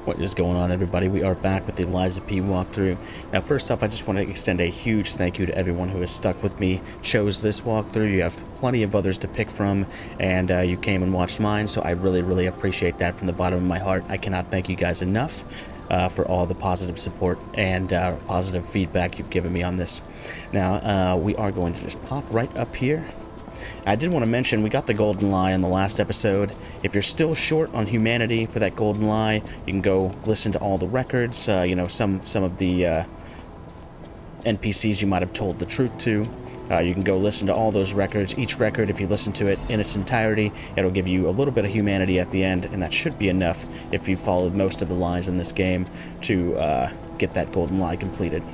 What is going on, everybody? We are back with the Eliza P walkthrough. Now, first off, I just want to extend a huge thank you to everyone who has stuck with me, chose this walkthrough. You have plenty of others to pick from, and you came and watched mine, so I really appreciate that from the bottom of my heart. I cannot thank you guys enough for all the positive support and positive feedback you've given me on this. Now, we are going to just pop right up here. I did want to mention we got the golden lie in the last episode. If you're still short on humanity for that golden lie, you can go listen to all the records. You know, some of the NPCs you might have told the truth to. You can go listen to all those records. Each record, if you listen to it in its entirety, it'll give you a little bit of humanity at the end, and that should be enough if you followed most of the lies in this game to get that golden lie completed.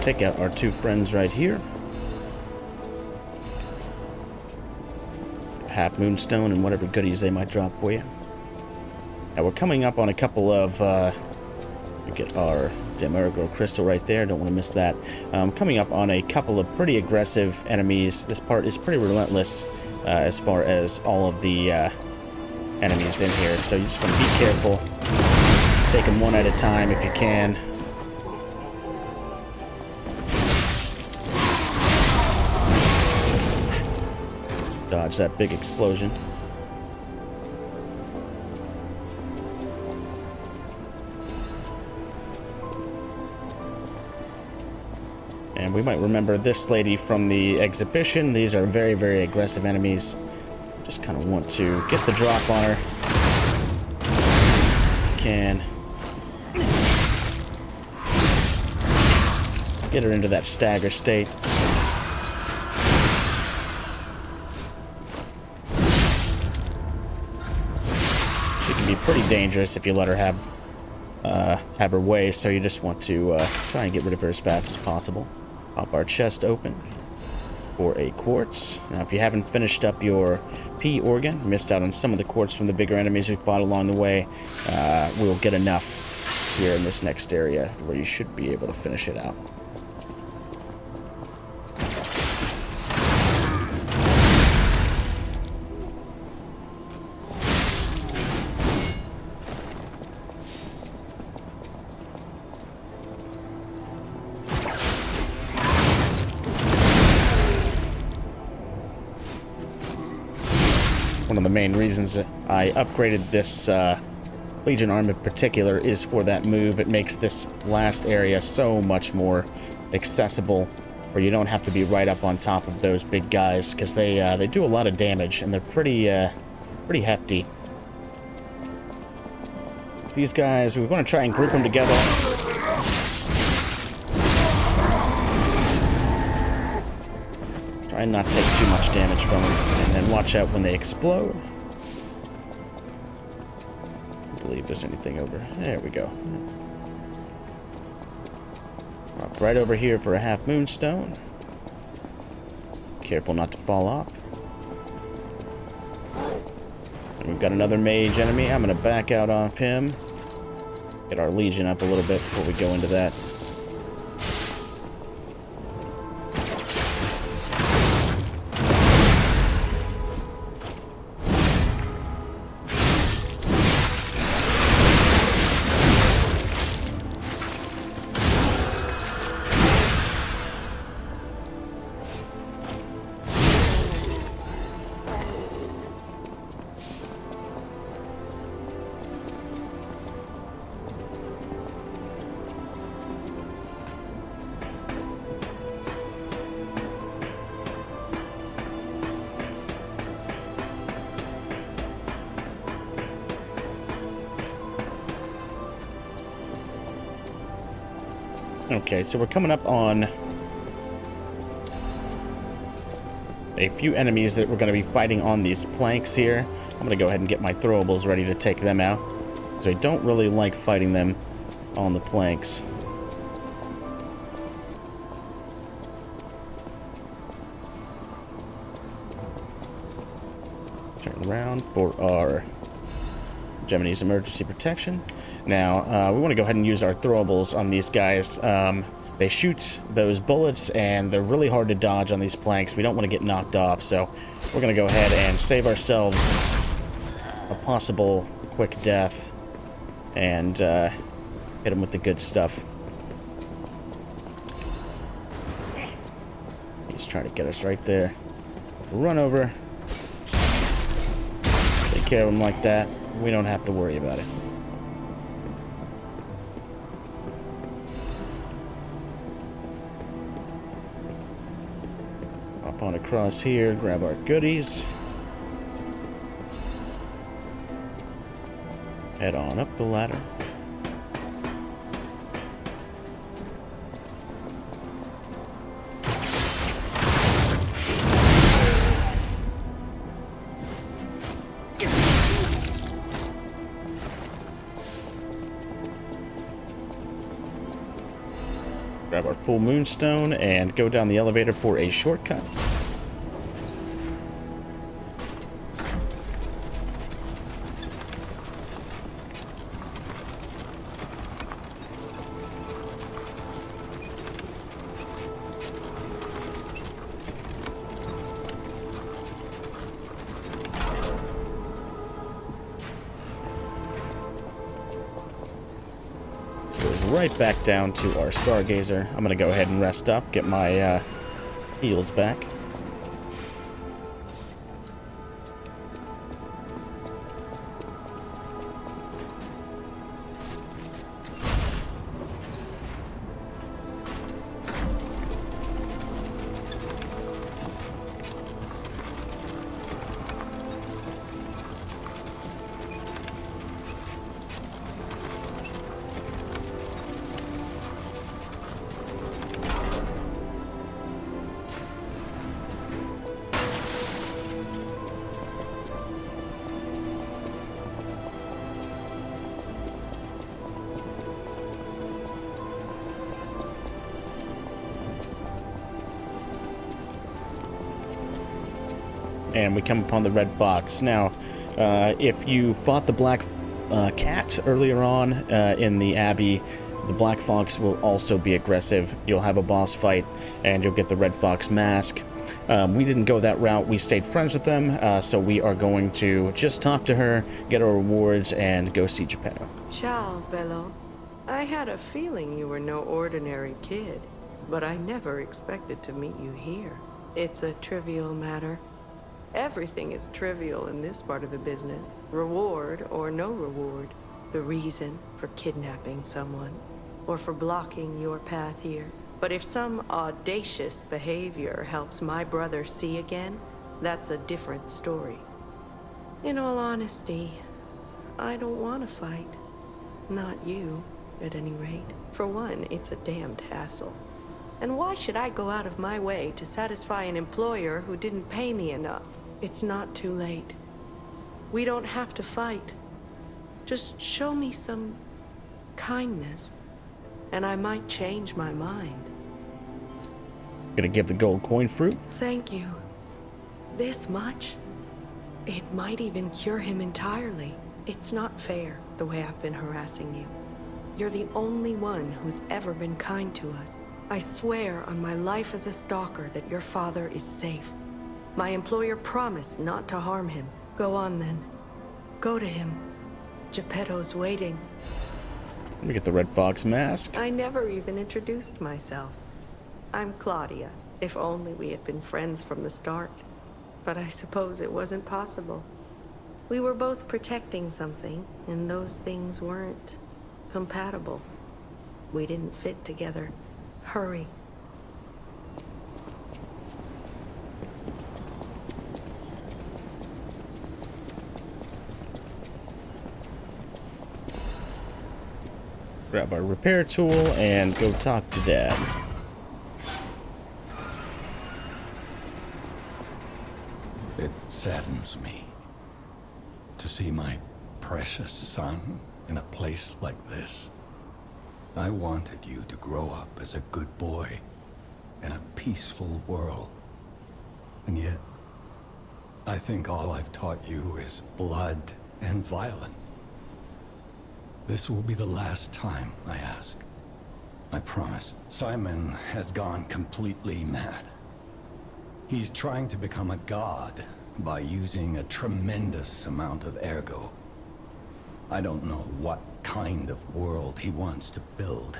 Take out our two friends right here. Half moonstone and whatever goodies they might drop for you. Now we're coming up on a couple of we get our Ergo crystal right there, don't want to miss that. Coming up on a couple of pretty aggressive enemies. This part is pretty relentless as far as all of the enemies in here, so you just want to be careful. Take them one at a time if you can. Dodge that big explosion. And we might remember this lady from the exhibition. These are very aggressive enemies. Just kind of want to get the drop on her. Can get her into that stagger state. Pretty dangerous if you let her have her way, so you just want to try and get rid of her as fast as possible. Pop our chest open for a quartz. Now, if you haven't finished up your P organ, missed out on some of the quartz from the bigger enemies we fought along the way, we'll get enough here in this next area where you should be able to finish it out. One of the main reasons that I upgraded this Legion arm in particular is for that move. It makes this last area so much more accessible, where you don't have to be right up on top of those big guys, because they do a lot of damage and they're pretty hefty. These guys, we're going to try and group them together. Try and not take too much damage from them, and then watch out when they explode. I don't believe there's anything over. There we go. Walk right over here for a half moonstone. Careful not to fall off. And we've got another mage enemy. I'm going to back out off him. Get our Legion up a little bit before we go into that. Okay, so we're coming up on a few enemies that we're going to be fighting on these planks here. I'm going to go ahead and get my throwables ready to take them out, because I don't really like fighting them on the planks. Turn around for our Gemini's emergency protection. Now, we want to go ahead and use our throwables on these guys. They shoot those bullets, and they're really hard to dodge on these planks. We don't want to get knocked off, so we're going to go ahead and save ourselves a possible quick death and hit them with the good stuff. He's trying to get us right there. Run over. Take care of him like that. We don't have to worry about it. Hop on across here, grab our goodies. Head on up the ladder. Grab our full moonstone and go down the elevator for a shortcut. So it goes right back down to our Stargazer. I'm going to go ahead and rest up, get my heals back. And we come upon the red box. Now, if you fought the black cat earlier on in the Abbey, the black fox will also be aggressive. You'll have a boss fight, and you'll get the red fox mask. We didn't go that route. We stayed friends with them, so we are going to just talk to her, get our rewards, and go see Geppetto. Ciao, Bello. I had a feeling you were no ordinary kid, but I never expected to meet you here. It's a trivial matter. Everything is trivial in this part of the business. Reward or no reward. The reason for kidnapping someone, or for blocking your path here. But if some audacious behavior helps my brother see again, that's a different story. In all honesty, I don't want to fight. Not you, at any rate. For one, it's a damned hassle. And why should I go out of my way to satisfy an employer who didn't pay me enough? It's not too late. We don't have to fight. Just show me some kindness, and I might change my mind. Gonna give the gold coin fruit? Thank you. This much? It might even cure him entirely. It's not fair, the way I've been harassing you. You're the only one who's ever been kind to us. I swear on my life as a stalker that your father is safe. My employer promised not to harm him. Go on, then. Go to him. Geppetto's waiting. Let me get the red fox mask. I never even introduced myself. I'm Claudia, if only we had been friends from the start. But I suppose it wasn't possible. We were both protecting something, and those things weren't compatible. We didn't fit together. Hurry. Grab our repair tool and go talk to Dad. It saddens me to see my precious son in a place like this. I wanted you to grow up as a good boy in a peaceful world. And yet, I think all I've taught you is blood and violence. This will be the last time I ask. I promise. Simon has gone completely mad. He's trying to become a god by using a tremendous amount of Ergo. I don't know what kind of world he wants to build.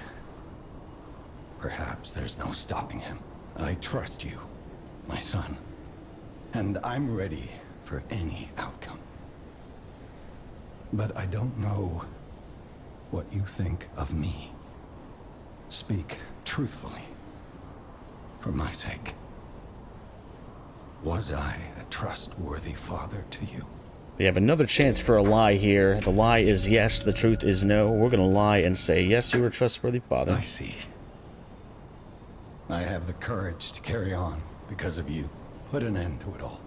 Perhaps there's no stopping him. I trust you, my son, and I'm ready for any outcome. But I don't know what you think of me. Speak truthfully, for my sake. Was I a trustworthy father to you? We have another chance for a lie here. The lie is yes, the truth is no. We're gonna lie and say, yes, you were a trustworthy father. I see. I have the courage to carry on because of you. Put an end to it all.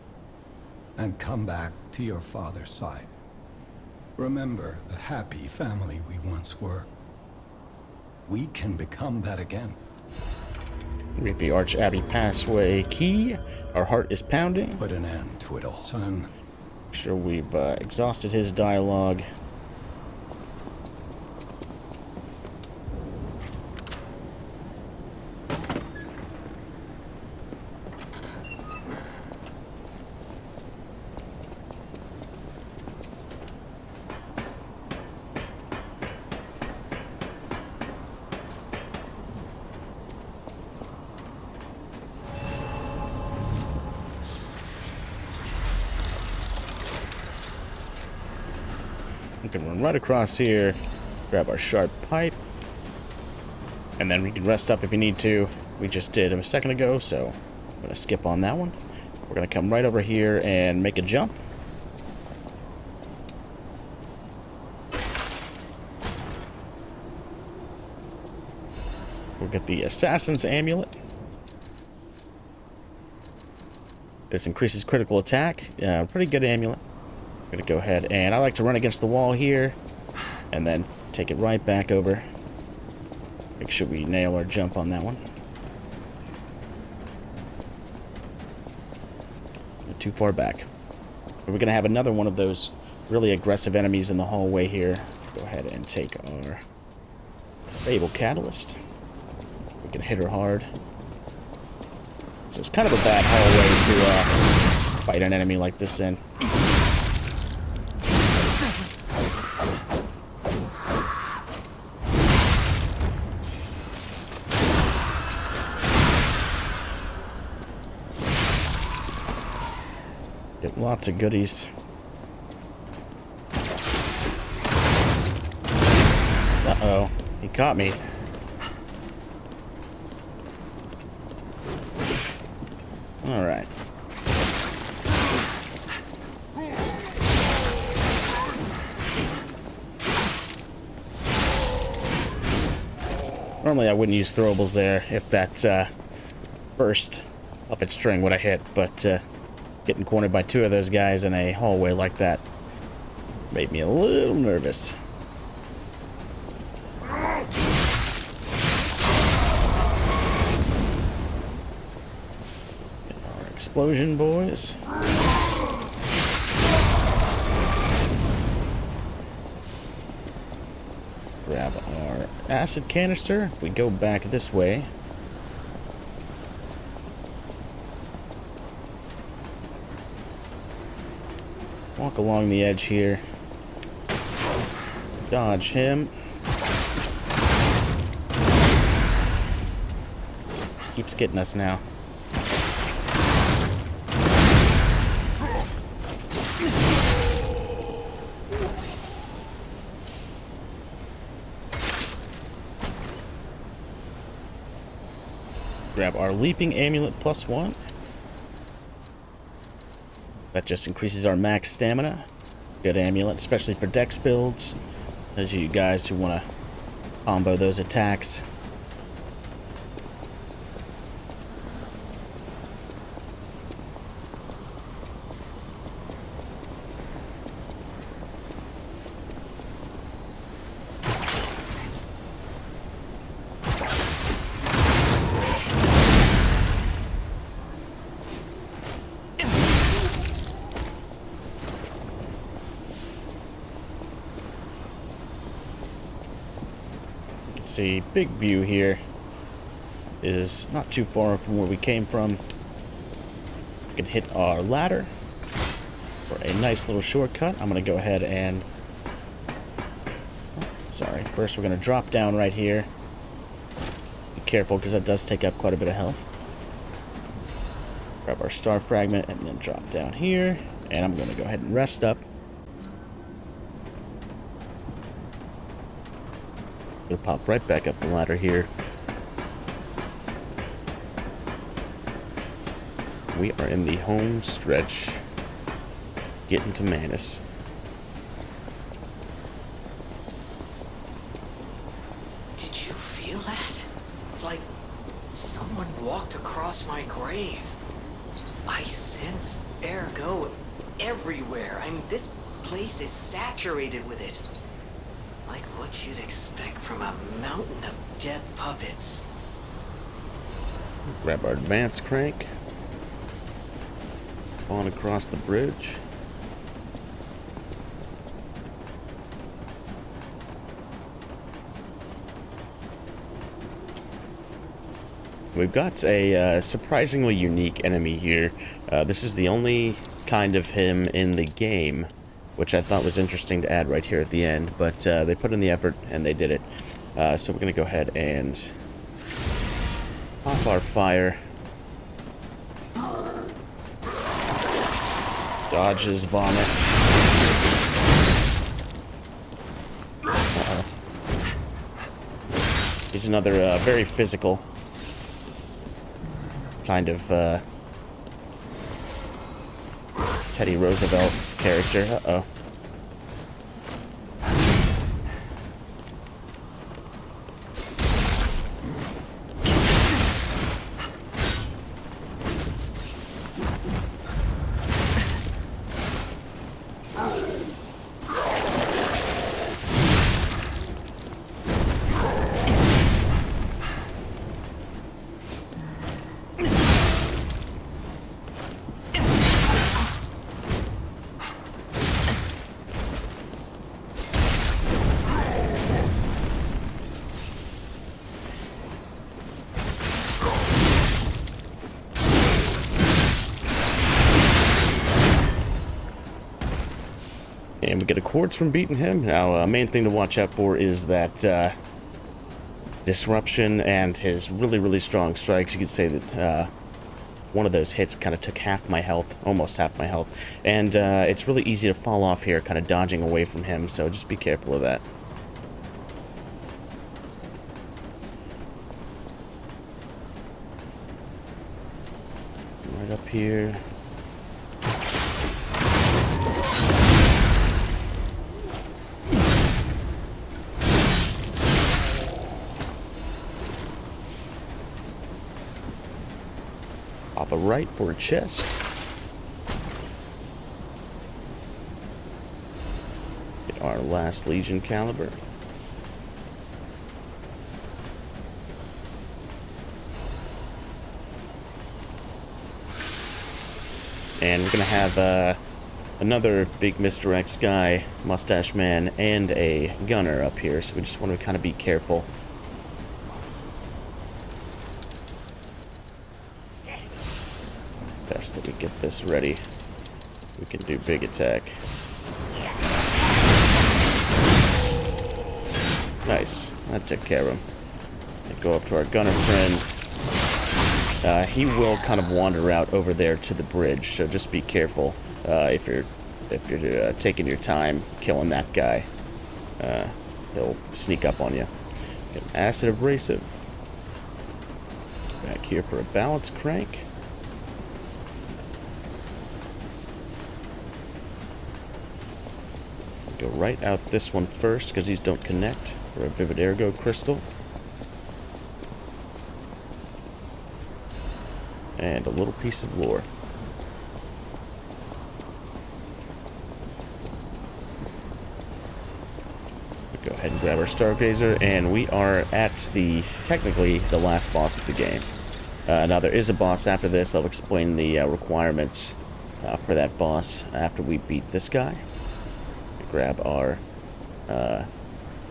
And come back to your father's side. Remember the happy family we once were. We can become that again. We have the Arche Abbey passway key. Our heart is pounding. Put an end to it all, son. I'm sure we've exhausted his dialogue. We can run right across here, grab our sharp pipe, and then we can rest up if we need to. We just did a second ago, so I'm going to skip on that one. We're going to come right over here and make a jump. We'll get the Assassin's Amulet. This increases critical attack. Pretty good amulet. I'm gonna go ahead and I like to run against the wall here and then take it right back over. Make sure we nail our jump on that one. Not too far back. We're gonna have another one of those really aggressive enemies in the hallway here. Go ahead and take our Fable Catalyst. We can hit her hard. So it's kind of a bad hallway to fight an enemy like this in. Get lots of goodies. Uh-oh, he caught me. All right. Normally I wouldn't use throwables there if that first up its string would have hit, but getting cornered by two of those guys in a hallway like that made me a little nervous. Our explosion, boys. Grab our acid canister. We go back this way. Walk along the edge here. Dodge him. Keeps getting us now. Grab our leaping amulet +1. That just increases our max stamina. Good amulet, especially for dex builds. Those of you guys who want to combo those attacks. See, big view here is not too far from where we came from. We can hit our ladder for a nice little shortcut. I'm going to go ahead and... Oh, sorry. First, we're going to drop down right here. Be careful, because that does take up quite a bit of health. Grab our star fragment and then drop down here. And I'm going to go ahead and rest up. Gonna pop right back up the ladder here. We are in the home stretch. Getting to Manus. Did you feel that? It's like someone walked across my grave. I sense Ergo everywhere. I mean, this place is saturated with it. Like what you'd expect from a mountain of dead puppets. Grab our advance crank. On across the bridge. We've got a surprisingly unique enemy here. This is the only kind of him in the game, which I thought was interesting to add right here at the end, but they put in the effort and they did it. So we're going to go ahead and pop our fire. Dodge his vomit. Uh-oh. He's another very physical kind of Teddy Roosevelt character. Uh-oh. And we get a quartz from beating him. Now, main thing to watch out for is that disruption and his really, really strong strikes. You could say that one of those hits kind of took half my health, almost half my health. And it's really easy to fall off here, kind of dodging away from him, so just be careful of that. Right up here. Pop a right for a chest. Get our last Legion caliber. And we're gonna have another big Mr. X guy, mustache man, and a gunner up here, so we just want to kind of be careful. Best that we get this ready. We can do big attack. Nice. That took care of him. And go up to our gunner friend. He will kind of wander out over there to the bridge, so just be careful if you're taking your time killing that guy. He'll sneak up on you. Get an acid abrasive. Back here for a balance crank. Go right out this one first, because these don't connect. For a vivid Ergo crystal. And a little piece of lore. Go ahead and grab our Stargazer, and we are at technically the last boss of the game. Now there is a boss after this. I'll explain the requirements for that boss after we beat this guy. Grab our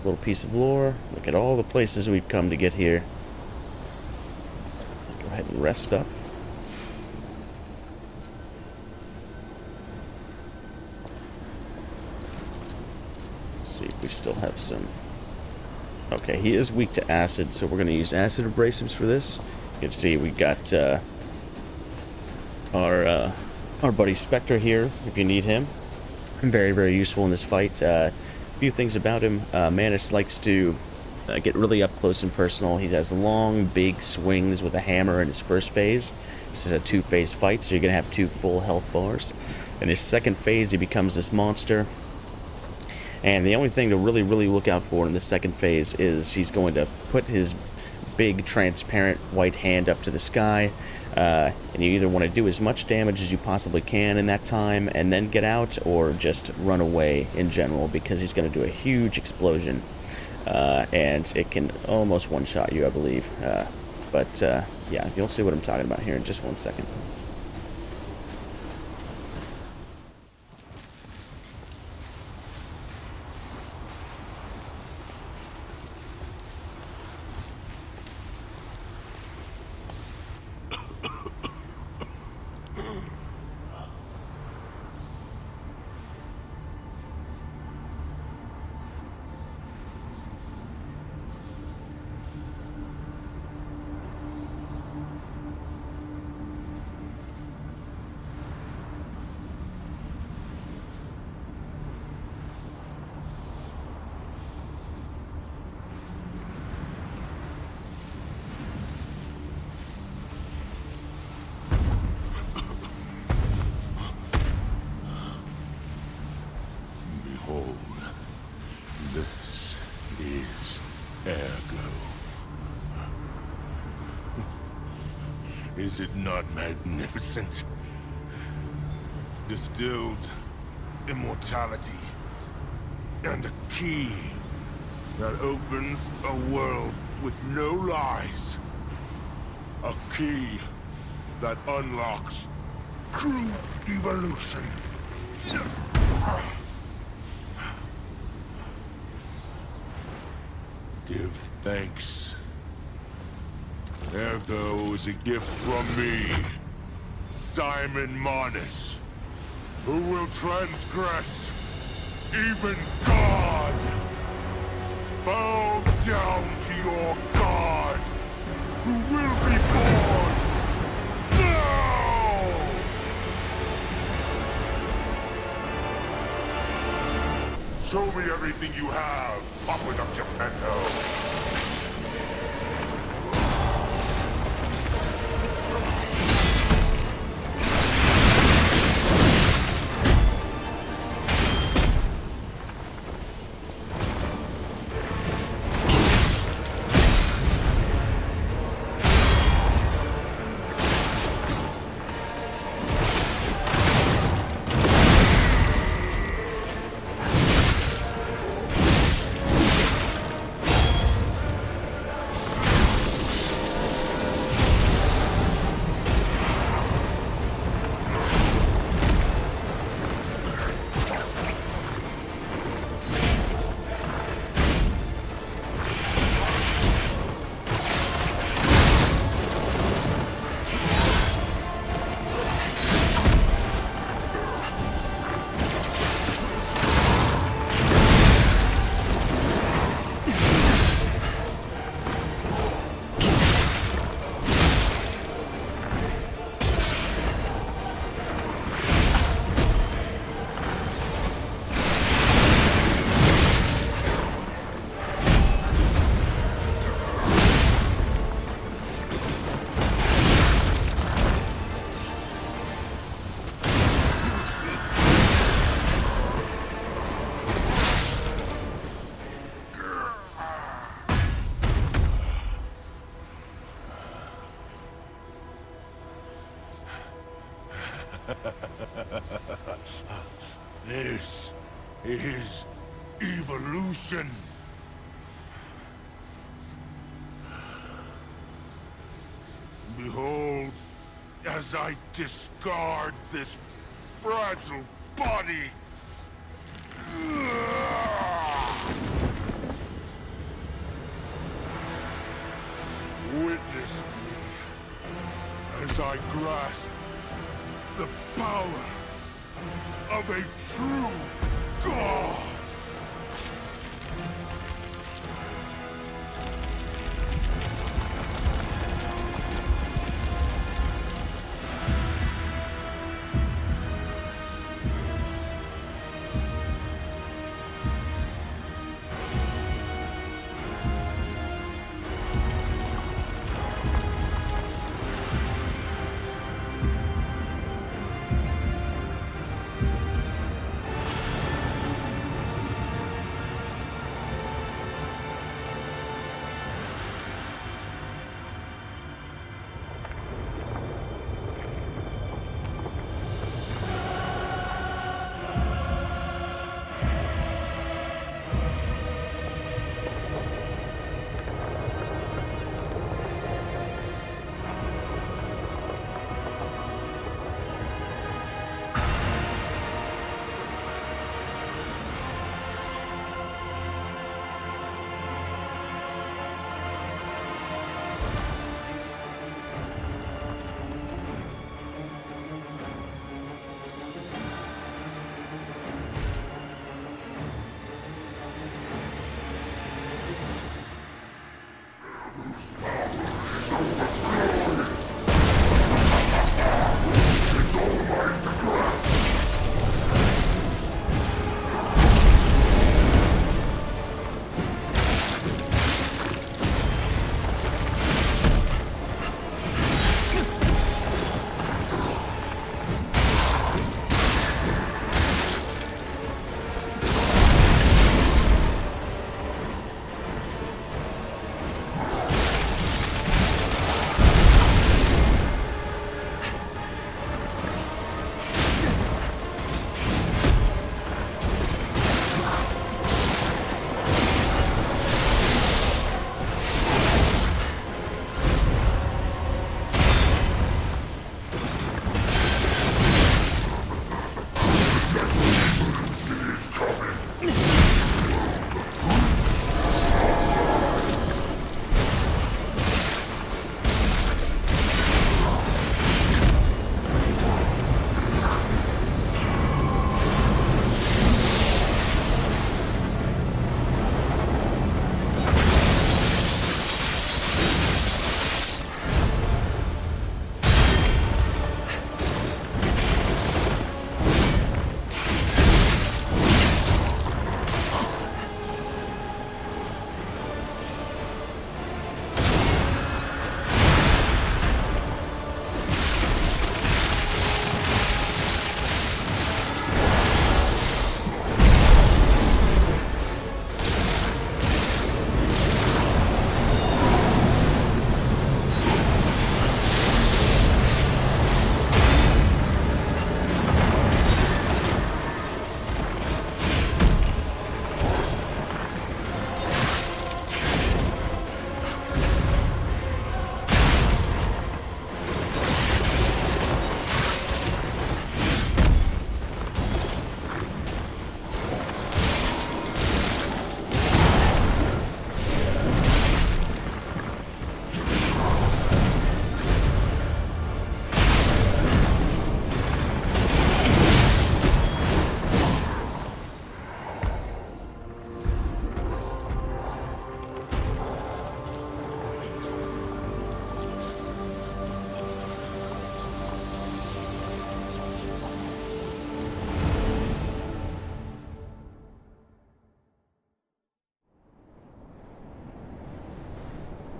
Little piece of lore. Look at all the places we've come to get here. Go ahead and rest up. Let's see if we still have some. Okay, he is weak to acid, so we're going to use acid abrasives for this. You can see we got our buddy Spectre here, if you need him. Very, very useful in this fight. Few things about him. Manus likes to get really up close and personal. He has long, big swings with a hammer in his first phase. This is a 2-phase fight, so you're going to have 2 full health bars. In his second phase, he becomes this monster. And the only thing to really, really look out for in the second phase is he's going to put his big, transparent white hand up to the sky. And you either want to do as much damage as you possibly can in that time and then get out, or just run away in general, because he's going to do a huge explosion. And it can almost one-shot you, I believe. Yeah, you'll see what I'm talking about here in just 1 second. Behold, this is Ergo. Is it not magnificent? Distilled immortality and a key that opens a world with no lies. A key that unlocks true evolution. Give thanks. Ergo is a gift from me, Simon Manus, who will transgress even God. Bow down to your God, who will be born now! Show me everything you have, Papa Geppetto. This is evolution. Behold, as I discard this fragile body. witness me as I grasp the power of a true god.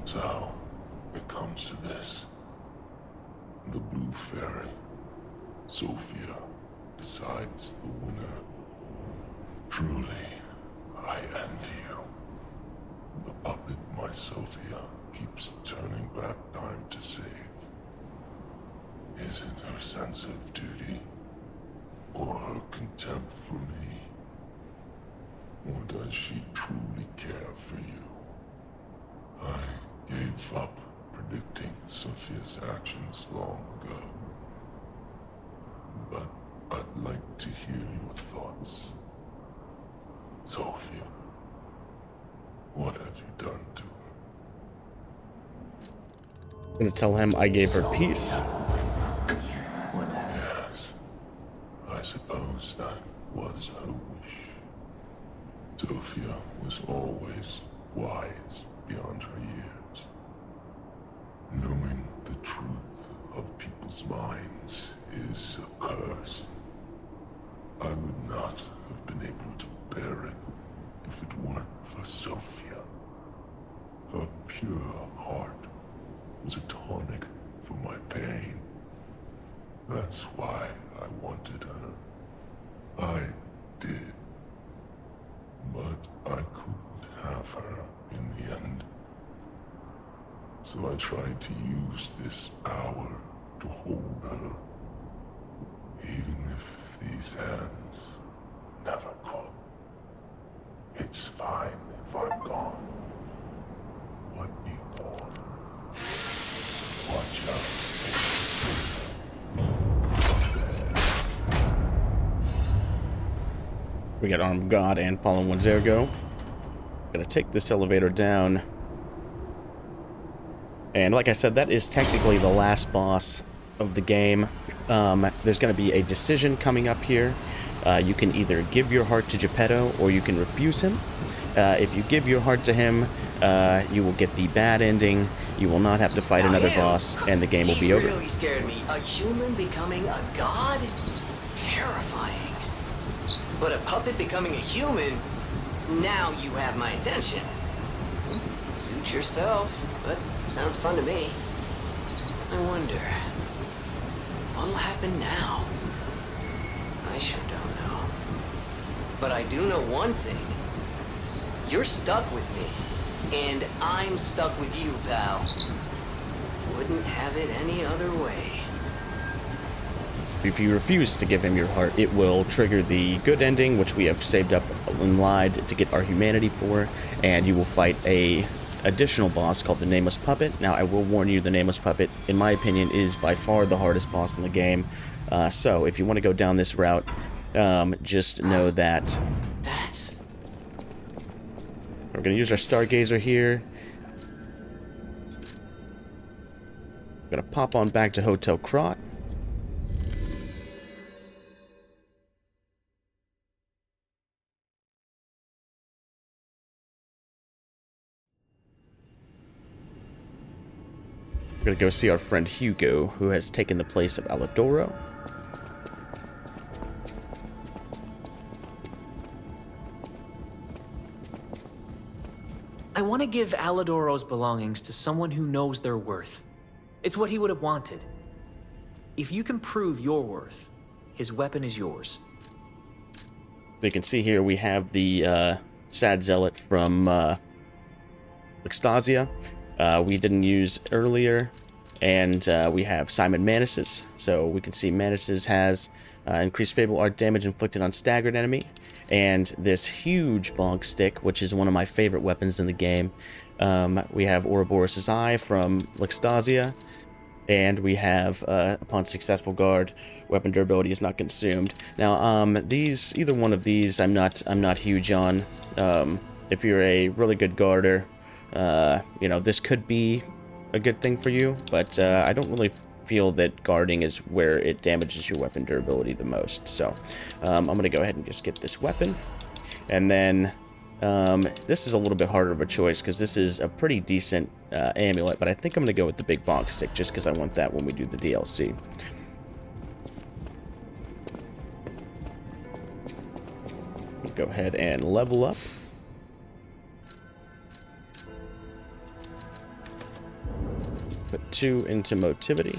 So, it comes to this. The Blue Fairy, Sophia, decides the winner. Truly, I envy you. The puppet, my Sophia, keeps turning back time to save. Is it her sense of duty, or her contempt for me? Or does she truly care for you? I gave up predicting Sophia's actions long ago. But I'd like to hear your thoughts. Sophia, what have you done to her? gonna tell him I gave her peace. Yes, I suppose that was her wish. Sophia was always wise beyond her years. Knowing the truth of people's minds is a curse. I would not have been able to bear it if it weren't for Sophia. Her pure heart was a tonic for my pain. That's why I wanted her. I did. But I couldn't have her in the end. So I tried to use this power to hold her. Even if these hands never could. It's fine if I'm gone. What do you want? Watch out. We got Arm of God and Fallen One's Ergo. Gonna take this elevator down. And like I said, that is technically the last boss of the game. There's gonna be a decision coming up here. You can either give your heart to Geppetto or you can refuse him. If you give your heart to him, you will get the bad ending. You will not have to fight another boss, and the game will be over. He really scared me. A human becoming a god? Terrifying. But a puppet becoming a human? Now you have my attention. Suit yourself, but sounds fun to me. I wonder, what'll happen now? I sure don't know. But I do know one thing. You're stuck with me, and I'm stuck with you, pal. Wouldn't have it any other way. If you refuse to give him your heart, it will trigger the good ending, which we have saved up and lied to get our humanity for, and you will fight a additional boss called the Nameless Puppet. Now, I will warn you, the Nameless Puppet, in my opinion, is by far the hardest boss in the game. So, if you want to go down this route, just know that we're going to use our Stargazer here. We're going to pop on back to Hotel Krat. We're going to go see our friend Hugo, who has taken the place of Alidoro. I want to give Alidoro's belongings to someone who knows their worth. It's what he would have wanted. If you can prove your worth, his weapon is yours. You can see here we have the Sad Zealot from Extasia. We didn't use earlier, and we have Simon Manus's. So we can see Manus's has increased fatal art damage inflicted on staggered enemy, and this huge bonk stick, which is one of my favorite weapons in the game. We have Ouroboros' Eye from Lextasia, and we have upon successful guard, weapon durability is not consumed. Now, either one of these, I'm not huge on. If you're a really good guarder, you know, this could be a good thing for you, but I don't really feel that guarding is where it damages your weapon durability the most. So I'm going to go ahead and just get this weapon. And then this is a little bit harder of a choice because this is a pretty decent amulet, but I think I'm going to go with the big bonk stick just because I want that when we do the DLC. Go ahead and level up. Put 2 into motivity.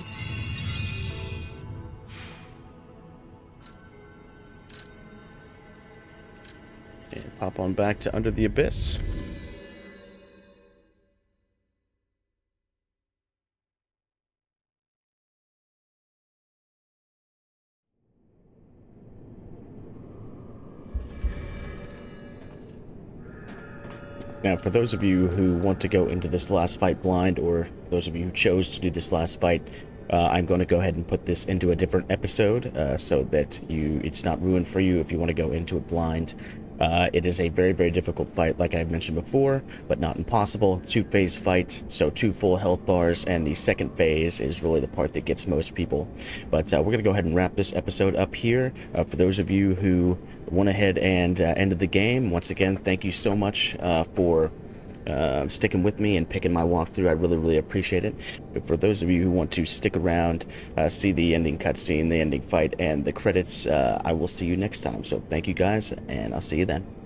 And pop on back to Under the Abyss. Now, for those of you who want to go into this last fight blind, or those of you who chose to do this last fight, I'm going to go ahead and put this into a different episode so that it's not ruined for you if you want to go into it blind. It is a very, very difficult fight, like I mentioned before, but not impossible. 2-phase fight, so 2 full health bars, and the second phase is really the part that gets most people. But we're going to go ahead and wrap this episode up here. For those of you who went ahead and ended the game, once again, thank you so much for sticking with me and picking my walkthrough. I really, really appreciate it. For those of you who want to stick around, see the ending cutscene, the ending fight, and the credits, I will see you next time. So thank you guys, and I'll see you then.